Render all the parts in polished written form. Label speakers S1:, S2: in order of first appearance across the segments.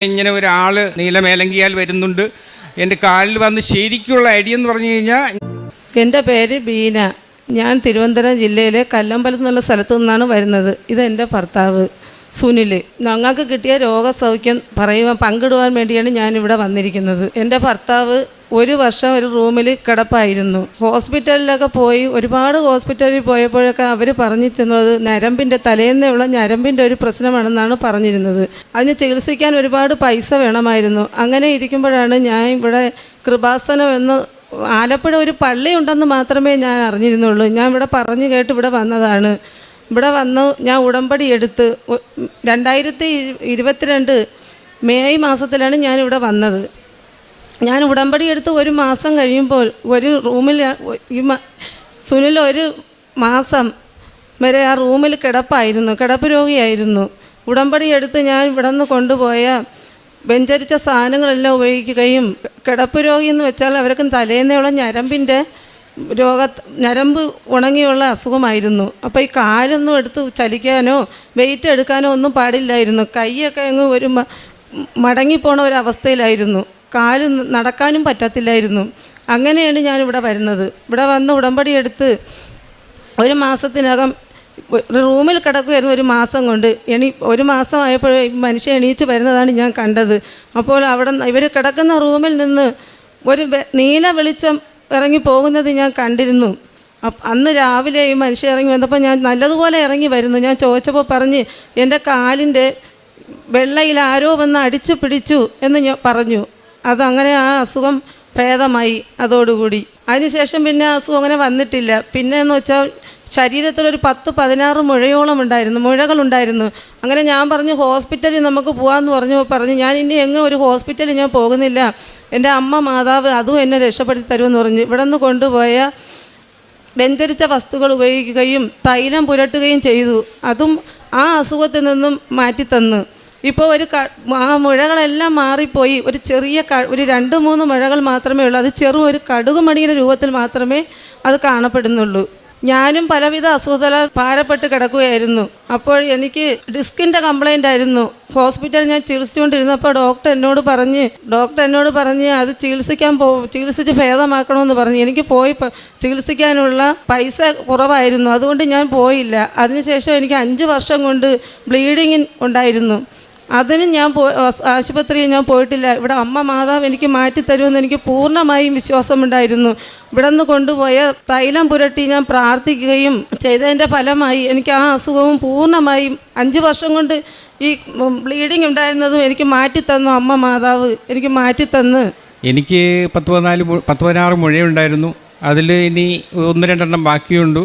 S1: ഇങ്ങനെ ഒരാൾ നീലമേലങ്കിയാൽ വരുന്നുണ്ട്. എൻ്റെ കാലിൽ വന്ന് ശരിക്കുള്ള ഐഡിയ പറഞ്ഞു കഴിഞ്ഞാൽ,
S2: എൻ്റെ പേര് ബീന. ഞാൻ തിരുവനന്തപുരം ജില്ലയിലെ കല്ലമ്പലം എന്നുള്ള സ്ഥലത്തു നിന്നാണ് വരുന്നത്. ഇതെൻ്റെ ഭർത്താവ് സുനിൽ. ഞങ്ങൾക്ക് കിട്ടിയ രോഗസൗഖ്യം പങ്കിടുവാൻ വേണ്ടിയാണ് ഞാനിവിടെ വന്നിരിക്കുന്നത്. എൻ്റെ ഭർത്താവ് ഒരു വർഷം ഒരു റൂമിൽ കിടപ്പായിരുന്നു. ഹോസ്പിറ്റലിലൊക്കെ പോയി ഒരുപാട് ഹോസ്പിറ്റലിൽ പോയപ്പോഴൊക്കെ അവർ പറഞ്ഞിരുന്നത് നരമ്പിൻ്റെ തലേന്നുള്ള ഞരമ്പിൻ്റെ ഒരു പ്രശ്നമാണെന്നാണ് പറഞ്ഞിരുന്നത്. അതിന് ചികിത്സിക്കാൻ ഒരുപാട് പൈസ വേണമായിരുന്നു. അങ്ങനെ ഇരിക്കുമ്പോഴാണ് ഞാൻ ഇവിടെ കൃപാസനം എന്ന് ആലപ്പുഴ ഒരു പള്ളി ഉണ്ടെന്ന് മാത്രമേ ഞാൻ അറിഞ്ഞിരുന്നുള്ളൂ. ഞാൻ ഇവിടെ പറഞ്ഞു കേട്ട് ഇവിടെ വന്നതാണ്. ഇവിടെ വന്നു ഞാൻ ഉടമ്പടി എടുത്ത് 2022 മെയ് മാസത്തിലാണ് ഞാനിവിടെ വന്നത്. ഞാൻ ഉടമ്പടി എടുത്ത് ഒരു മാസം കഴിയുമ്പോൾ ഒരു റൂമിൽ സുനിൽ ഒരു മാസം വരെ ആ റൂമിൽ കിടപ്പ് രോഗിയായിരുന്നു. ഉടമ്പടി എടുത്ത് ഞാൻ ഇവിടെ നിന്ന് കൊണ്ടുപോയ വെഞ്ചരിച്ച സാധനങ്ങളെല്ലാം ഉപയോഗിക്കുകയും കിടപ്പ് രോഗി എന്ന് വെച്ചാൽ അവർക്ക് തലേന്നുള്ള ഞരമ്പ് ഉണങ്ങിയുള്ള അസുഖമായിരുന്നു. അപ്പോൾ ഈ കാലൊന്നും എടുത്ത് ചലിക്കാനോ വെയിറ്റ് എടുക്കാനോ ഒന്നും പാടില്ലായിരുന്നു. കൈയൊക്കെ അങ്ങ് ഒരു മടങ്ങിപ്പോണ ഒരവസ്ഥയിലായിരുന്നു. കാല് നടക്കാനും പറ്റത്തില്ലായിരുന്നു. അങ്ങനെയാണ് ഞാനിവിടെ വരുന്നത്. ഇവിടെ വന്ന് ഉടമ്പടി എടുത്ത് ഒരു മാസത്തിനകം റൂമിൽ കിടക്കുമായിരുന്നു. ഒരു മാസം കൊണ്ട് ഒരു മാസമായപ്പോൾ മനുഷ്യൻ എണീച്ച് വരുന്നതാണ് ഞാൻ കണ്ടത്. അപ്പോൾ അവിടെ ഇവർ കിടക്കുന്ന റൂമിൽ നിന്ന് ഒരു നീല വെളിച്ചം ഇറങ്ങി പോകുന്നത് ഞാൻ കണ്ടിരുന്നു. അന്ന് രാവിലെ ഈ മനുഷ്യൻ ഇറങ്ങി വന്നപ്പോൾ ഞാൻ നല്ലതുപോലെ ഇറങ്ങി വരുന്നു. ഞാൻ ചോദിച്ചപ്പോൾ പറഞ്ഞ് എൻ്റെ കാലിൻ്റെ വെള്ളയിൽ ആരോ വന്ന് അടിച്ചു പിടിച്ചു എന്ന് ഞാൻ പറഞ്ഞു. അതങ്ങനെ ആ അസുഖം ഭേദമായി അതോടുകൂടി. അതിനുശേഷം പിന്നെ ആ അസുഖം അങ്ങനെ വന്നിട്ടില്ല. പിന്നെ എന്ന് വെച്ചാൽ ശരീരത്തിലൊരു 10-16 മുഴകളുണ്ടായിരുന്നു. അങ്ങനെ ഞാൻ പറഞ്ഞു ഹോസ്പിറ്റലിൽ നമുക്ക് പോകാമെന്ന് പറഞ്ഞു ഞാൻ ഇനി എങ്ങും ഒരു ഹോസ്പിറ്റലിൽ ഞാൻ പോകുന്നില്ല, എൻ്റെ അമ്മ മാതാവ് അതും എന്നെ രക്ഷപ്പെടുത്തി തരുമെന്ന് പറഞ്ഞു. ഇവിടെ നിന്ന് കൊണ്ടുപോയ വെഞ്ചരിച്ച വസ്തുക്കൾ ഉപയോഗിക്കുകയും തൈലം പുരട്ടുകയും ചെയ്തു. അതും ആ അസുഖത്തിൽ നിന്നും മാറ്റിത്തന്നു. ഇപ്പോൾ ആ മുഴകളെല്ലാം മാറിപ്പോയി. ഒരു ചെറിയ ഒരു 2-3 മുഴകൾ മാത്രമേ ഉള്ളൂ. അത് ഒരു കടുകുമണിയുടെ രൂപത്തിൽ മാത്രമേ അത് കാണപ്പെടുന്നുള്ളൂ. ഞാനും പലവിധ അസുഖത്താൽ ഭാരപ്പെട്ട് കിടക്കുകയായിരുന്നു. അപ്പോൾ എനിക്ക് ഡിസ്കിൻ്റെ കംപ്ലൈൻ്റ് ആയിരുന്നു. ഹോസ്പിറ്റലിൽ ഞാൻ ചികിത്സിച്ചുകൊണ്ടിരുന്നപ്പോൾ ഡോക്ടർ എന്നോട് പറഞ്ഞ് അത് ചികിത്സിച്ച് ഭേദമാക്കണമെന്ന് പറഞ്ഞു. എനിക്ക് പോയി ചികിത്സിക്കാനുള്ള പൈസ കുറവായിരുന്നു. അതുകൊണ്ട് ഞാൻ പോയില്ല. അതിനുശേഷം എനിക്ക് 5 വർഷം കൊണ്ട് ബ്ലീഡിങ് ഉണ്ടായിരുന്നു. അതിനും ഞാൻ ആശുപത്രിയിൽ ഞാൻ പോയിട്ടില്ല. ഇവിടെ അമ്മ മാതാവ് എനിക്ക് മാറ്റിത്തരുമെന്ന് എനിക്ക് പൂർണ്ണമായും വിശ്വാസമുണ്ടായിരുന്നു. ഇവിടെ നിന്ന് കൊണ്ടുപോയ തൈലം പുരട്ടി ഞാൻ പ്രാർത്ഥിക്കുകയും ചെയ്തതിൻ്റെ ഫലമായി എനിക്ക് ആ അസുഖവും പൂർണ്ണമായും 5 വർഷം കൊണ്ട് ഈ ബ്ലീഡിങ് ഉണ്ടായിരുന്നതും എനിക്ക് മാറ്റിത്തന്നു. അമ്മ മാതാവ് എനിക്ക് മാറ്റിത്തന്ന്.
S1: എനിക്ക് 16 മുഴയുണ്ടായിരുന്നു. അതിൽ ഇനി 1-2 ബാക്കിയുണ്ട്.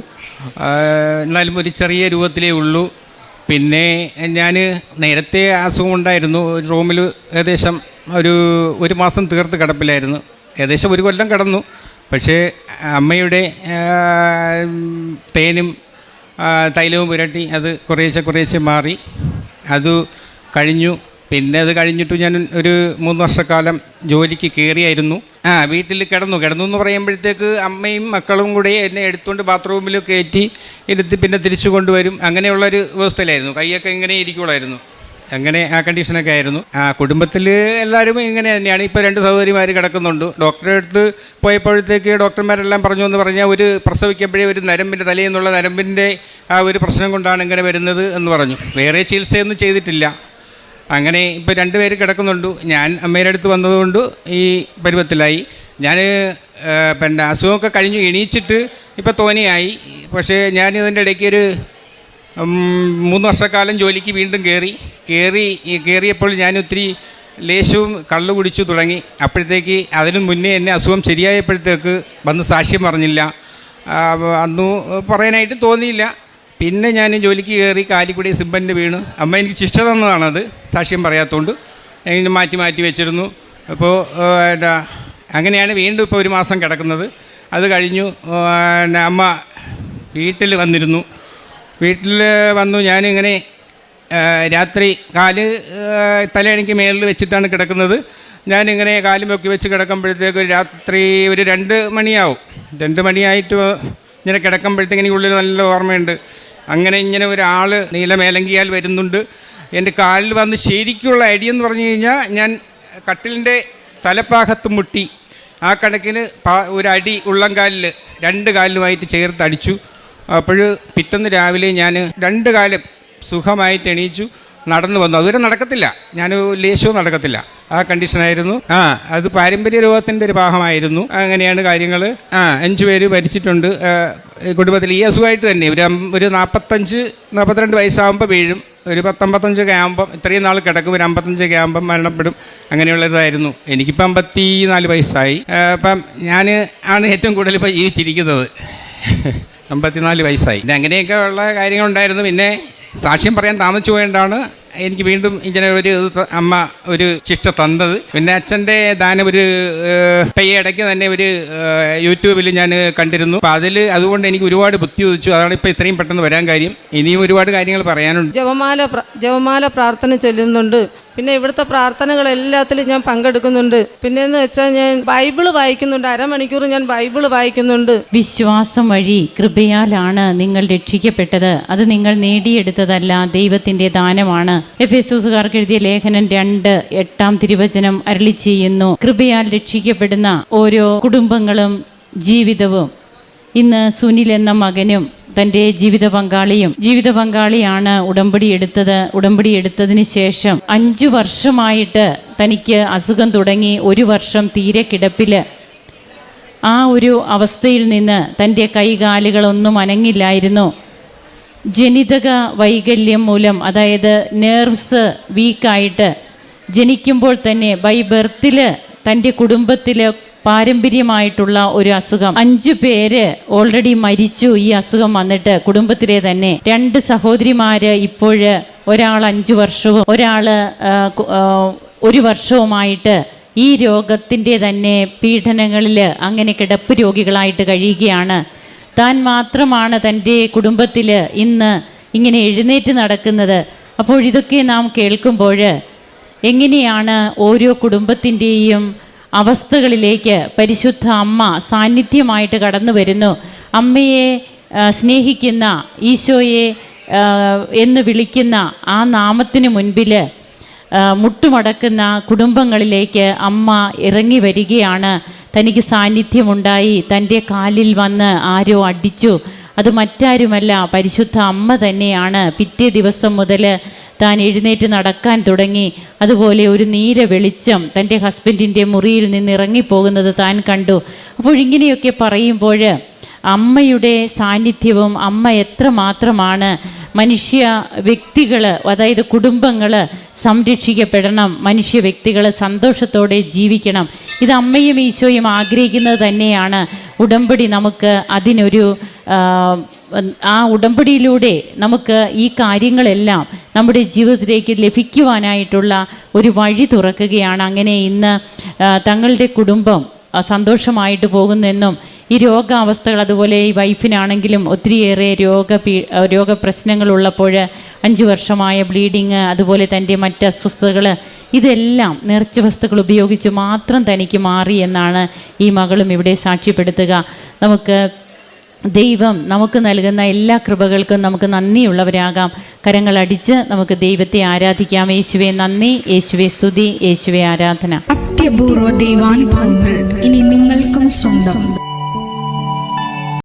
S1: എന്നാലും ഒരു ചെറിയ രൂപത്തിലേ ഉള്ളൂ. പിന്നെ ഞാൻ നേരത്തെ അസുഖം ഉണ്ടായിരുന്നു. റൂമിൽ ഏകദേശം ഒരു മാസം തീർത്ത് കിടപ്പിലായിരുന്നു. ഏകദേശം 1 കൊല്ലം കിടന്നു. പക്ഷേ അമ്മയുടെ തേനും തൈലവും പുരട്ടി അത് കുറേശ്ശെ മാറി. അത് കഴിഞ്ഞു. പിന്നെ അത് കഴിഞ്ഞിട്ട് ഞാൻ ഒരു 3 വർഷക്കാലം ജോലിക്ക് കയറിയായിരുന്നു. വീട്ടിൽ കിടന്നു എന്ന് പറയുമ്പോഴത്തേക്ക് അമ്മയും മക്കളും കൂടി എന്നെ എടുത്തുകൊണ്ട് ബാത്റൂമിൽ കയറ്റി ഇരുത്തി പിന്നെ തിരിച്ചു കൊണ്ടുവരും. അങ്ങനെയുള്ളൊരു വ്യവസ്ഥയിലായിരുന്നു. കൈയൊക്കെ ഇങ്ങനെ ഇരിക്കുള്ളായിരുന്നു. അങ്ങനെ ആ കണ്ടീഷനൊക്കെ ആയിരുന്നു. കുടുംബത്തിൽ എല്ലാവരും ഇങ്ങനെ തന്നെയാണ്. ഇപ്പോൾ 2 സഹോദരിമാർ കിടക്കുന്നുണ്ട്. ഡോക്ടറെ അടുത്ത് പോയപ്പോഴത്തേക്ക് ഡോക്ടർമാരെല്ലാം പറഞ്ഞു എന്ന് പറഞ്ഞാൽ ഒരു പ്രസവിക്കുമ്പോഴേ ഒരു നരമ്പിൻ്റെ തലേന്നുള്ള നരമ്പിൻ്റെ ആ ഒരു പ്രശ്നം കൊണ്ടാണ് ഇങ്ങനെ വരുന്നത് എന്ന് പറഞ്ഞു. വേറെ ചികിത്സയൊന്നും ചെയ്തിട്ടില്ല. അങ്ങനെ ഇപ്പോൾ 2 പേര് കിടക്കുന്നുണ്ട്. ഞാൻ അമ്മയുടെ അടുത്ത് വന്നതുകൊണ്ട് ഈ പരുവത്തിലായി. ഞാൻ പിന്നെ അസുഖമൊക്കെ കഴിഞ്ഞു എണീച്ചിട്ട് ഇപ്പോൾ തോനെയായി. പക്ഷേ ഞാൻ ഇതിൻ്റെ ഇടയ്ക്ക് ഒരു 3 വർഷക്കാലം ജോലിക്ക് വീണ്ടും കയറിയപ്പോൾ ഞാൻ ഒത്തിരി ലേശവും കള്ളു കുടിച്ചു തുടങ്ങി. അപ്പോഴത്തേക്ക് അതിനു മുന്നേ എന്നെ അസുഖം ശരിയായപ്പോഴത്തേക്ക് വന്ന് സാക്ഷ്യം പറഞ്ഞില്ല. അന്ന് പറയാനായിട്ട് തോന്നിയില്ല. പിന്നെ ഞാൻ ജോലിക്ക് കയറി കാലിക്കൂടി സിമ്പൻ്റെ വീണ്. അമ്മ എനിക്ക് ശിക്ഷ തന്നതാണത്, സാക്ഷ്യം പറയാത്തതുകൊണ്ട് മാറ്റി വെച്ചിരുന്നു. അപ്പോൾ അങ്ങനെയാണ് വീണ്ടും ഇപ്പോൾ 1 മാസം കിടക്കുന്നത്. അത് കഴിഞ്ഞു അമ്മ വീട്ടിൽ വന്നിരുന്നു. വീട്ടിൽ വന്നു ഞാനിങ്ങനെ രാത്രി തലയണിക്ക് മേളിൽ വെച്ചിട്ടാണ് കിടക്കുന്നത്. ഞാനിങ്ങനെ കാലും പൊക്കി വെച്ച് കിടക്കുമ്പോഴത്തേക്ക് രാത്രി ഒരു 2 മണിയാവും. 2 മണിയായിട്ട് ഇങ്ങനെ കിടക്കുമ്പോഴത്തേക്ക് എനിക്ക് ഉള്ളിൽ നല്ല ഓർമ്മയുണ്ട്. അങ്ങനെ ഇങ്ങനെ ഒരാൾ നീലമേലങ്കിയാൽ വരുന്നുണ്ട്. എൻ്റെ കാലിൽ വന്ന് ശരിക്കുള്ള അടിയെന്ന് പറഞ്ഞു കഴിഞ്ഞാൽ ഞാൻ കട്ടിലിൻ്റെ തലപ്പാകത്ത് മുട്ടി. ആ കണക്കിന് ഒരടി ഉള്ളംകാലിൽ 2 കാലിലുമായിട്ട് ചേർത്ത് അടിച്ചു. അപ്പോൾ പിറ്റേന്ന് രാവിലെ ഞാൻ 2 കാലും സുഖമായിട്ട് എണീച്ചു, നടന്നു വന്നു. അതുവരെ നടക്കത്തില്ല, ഞാൻ ലേശവും നടക്കത്തില്ല, ആ കണ്ടീഷനായിരുന്നു. അത് പാരമ്പര്യ രോഗത്തിൻ്റെ ഒരു ഭാഗമായിരുന്നു. അങ്ങനെയാണ് കാര്യങ്ങൾ. 5 പേര് മരിച്ചിട്ടുണ്ട് കുടുംബത്തിൽ ഈ അസുഖമായിട്ട് തന്നെ. ഒരു 45-42 വയസ്സാകുമ്പോൾ വീഴും, ഒരു 10-55 ആകുമ്പം, ഇത്രയും നാൾ കിടക്കും, ഒരു 55 ആകുമ്പം മരണപ്പെടും. അങ്ങനെയുള്ളതായിരുന്നു. എനിക്കിപ്പോൾ 54 വയസ്സായി. അപ്പം ഞാൻ ആണ് ഏറ്റവും കൂടുതൽ ഇപ്പോൾ ജീവിച്ചിരിക്കുന്നത്. 54 വയസ്സായി. പിന്നെ അങ്ങനെയൊക്കെ ഉള്ള കാര്യങ്ങളുണ്ടായിരുന്നു. പിന്നെ സാക്ഷ്യം പറയാൻ താമസിച്ചു പോയതുകൊണ്ടാണ് എനിക്ക് വീണ്ടും ഇങ്ങനെ അമ്മ ഒരു ശിക്ഷ തന്നത്. പിന്നെ അച്ഛൻ്റെ ദാനം ഒരു ഇടയ്ക്ക് തന്നെ ഒരു യൂട്യൂബിൽ ഞാൻ കണ്ടിരുന്നു. അപ്പോൾ അതുകൊണ്ട് എനിക്ക് ഒരുപാട് ബുദ്ധി ഉദിച്ചു. അതാണ് ഇപ്പോൾ ഇത്രയും പെട്ടെന്ന് വരാൻ കാര്യം. ഇനിയും ഒരുപാട് കാര്യങ്ങൾ പറയാനുണ്ട്.
S2: ജപമാല പ്രാർത്ഥന ചൊല്ലുന്നുണ്ട്. പിന്നെ ഇവിടുത്തെ പ്രാർത്ഥനകളെല്ലാത്തിലും ഞാൻ പങ്കെടുക്കുന്നുണ്ട്. പിന്നെയെന്ന് വെച്ചാൽ ഞാൻ ബൈബിള് വായിക്കുന്നുണ്ട്. അരമണിക്കൂർ ഞാൻ ബൈബിള് വായിക്കുന്നുണ്ട്.
S3: വിശ്വാസം വഴി കൃപയാലാണ് നിങ്ങൾ രക്ഷിക്കപ്പെട്ടത്. അത് നിങ്ങൾ നേടിയെടുത്തതല്ല, ദൈവത്തിൻ്റെ ദാനമാണ്. എഫെസോസുകാർക്ക് എഴുതിയ ലേഖനം 2:8 തിരുവചനം അരുളി ചെയ്യുന്നു, കൃപയാൽ രക്ഷിക്കപ്പെടുന്ന ഓരോ കുടുംബങ്ങളും ജീവിതവും. ഇന്ന് സുനിൽ എന്ന മകനും തൻ്റെ ജീവിത പങ്കാളിയാണ് ഉടമ്പടി എടുത്തതിന് ശേഷം 5 വർഷമായിട്ട് തനിക്ക് അസുഖം തുടങ്ങി. 1 വർഷം തീരെ കിടപ്പിൽ. ആ ഒരു അവസ്ഥയിൽ നിന്ന് തൻ്റെ കൈകാലുകളൊന്നും അനങ്ങില്ലായിരുന്നു. ജനിതക വൈകല്യം മൂലം, അതായത് നെർവ്സ് വീക്കായിട്ട് ജനിക്കുമ്പോൾ തന്നെ ബൈ ബർത്തിൽ തൻ്റെ കുടുംബത്തിൽ പാരമ്പര്യമായിട്ടുള്ള ഒരു അസുഖം. 5 പേര് ഓൾറെഡി മരിച്ചു ഈ അസുഖം വന്നിട്ട്. കുടുംബത്തിലെ തന്നെ 2 സഹോദരിമാർ ഇപ്പോൾ, ഒരാൾ 5 വർഷവും ഒരാൾ 1 വർഷവുമായിട്ട് ഈ രോഗത്തിൻ്റെ തന്നെ പീഡനങ്ങളിൽ അങ്ങനെ കിടപ്പ് രോഗികളായിട്ട് കഴിയുകയാണ്. താൻ മാത്രമാണ് തൻ്റെ കുടുംബത്തിൽ ഇന്ന് ഇങ്ങനെ എഴുന്നേറ്റ് നടക്കുന്നത്. അപ്പോൾ ഇതൊക്കെ നാം കേൾക്കുമ്പോൾ എങ്ങനെയാണ് ഓരോ കുടുംബത്തിൻ്റെയും അവസ്ഥകളിലേക്ക് പരിശുദ്ധ അമ്മ സാന്നിധ്യമായിട്ട് കടന്നു വരുന്നു. അമ്മയെ സ്നേഹിക്കുന്ന, ഈശോയെ എന്ന് വിളിക്കുന്ന ആ നാമത്തിന് മുൻപിൽ മുട്ടുമടക്കുന്ന കുടുംബങ്ങളിലേക്ക് അമ്മ ഇറങ്ങി വരികയാണ്. തനിക്ക് സാന്നിധ്യമുണ്ടായി. തൻ്റെ കാലിൽ വന്ന് ആരോ അടിച്ചു. അത് മറ്റാരുമല്ല, പരിശുദ്ധ അമ്മ തന്നെയാണ്. പിറ്റേ ദിവസം മുതൽ താൻ എഴുന്നേറ്റ് നടക്കാൻ തുടങ്ങി. അതുപോലെ ഒരു നീല വെളിച്ചം തൻ്റെ ഹസ്ബൻഡിൻ്റെ മുറിയിൽ നിന്ന് ഇറങ്ങിപ്പോകുന്നത് താൻ കണ്ടു. അപ്പോൾ ഇങ്ങനെയൊക്കെ പറയുമ്പോൾ അമ്മയുടെ സാന്നിധ്യവും അമ്മ എത്രമാത്രമാണ് മനുഷ്യ വ്യക്തികൾ, അതായത് കുടുംബങ്ങൾ സംരക്ഷിക്കപ്പെടണം, മനുഷ്യ വ്യക്തികൾ സന്തോഷത്തോടെ ജീവിക്കണം. ഇത് അമ്മയും ഈശോയും ആഗ്രഹിക്കുന്നത് തന്നെയാണ്. ഉടമ്പടി നമുക്ക് അതിനൊരു ആ ഉടമ്പടിയിലൂടെ നമുക്ക് ഈ കാര്യങ്ങളെല്ലാം നമ്മുടെ ജീവിതത്തിലേക്ക് ലഭിക്കുവാനായിട്ടുള്ള ഒരു വഴി തുറക്കുകയാണ്. അങ്ങനെ ഇന്ന് തങ്ങളുടെ കുടുംബം സന്തോഷമായിട്ട് പോകുന്നെന്നും ഈ രോഗാവസ്ഥകൾ, അതുപോലെ ഈ വൈഫിനാണെങ്കിലും ഒത്തിരിയേറെ രോഗപ്രശ്നങ്ങളുള്ളപ്പോൾ 5 വർഷമായ ബ്ലീഡിങ്, അതുപോലെ തൻ്റെ മറ്റ് അസ്വസ്ഥതകൾ, ഇതെല്ലാം നേർച്ച വസ്തുക്കൾ ഉപയോഗിച്ച് മാത്രം തനിക്ക് മാറി എന്നാണ് ഈ മകളും ഇവിടെ സാക്ഷ്യപ്പെടുത്തുക. നമുക്ക് ദൈവം നമുക്ക് നൽകുന്ന എല്ലാ കൃപകൾക്കും നമുക്ക് നന്ദിയുള്ളവരാകാം. കരങ്ങളടിച്ച് നമുക്ക് ദൈവത്തെ ആരാധിക്കാം. യേശുവേ നന്ദി, യേശുവേ സ്തുതി, യേശുവേ ആരാധന.
S4: അത്യപൂർവ ദൈവാനുഭവങ്ങൾ ഇനി നിങ്ങൾക്കും സ്വന്തം.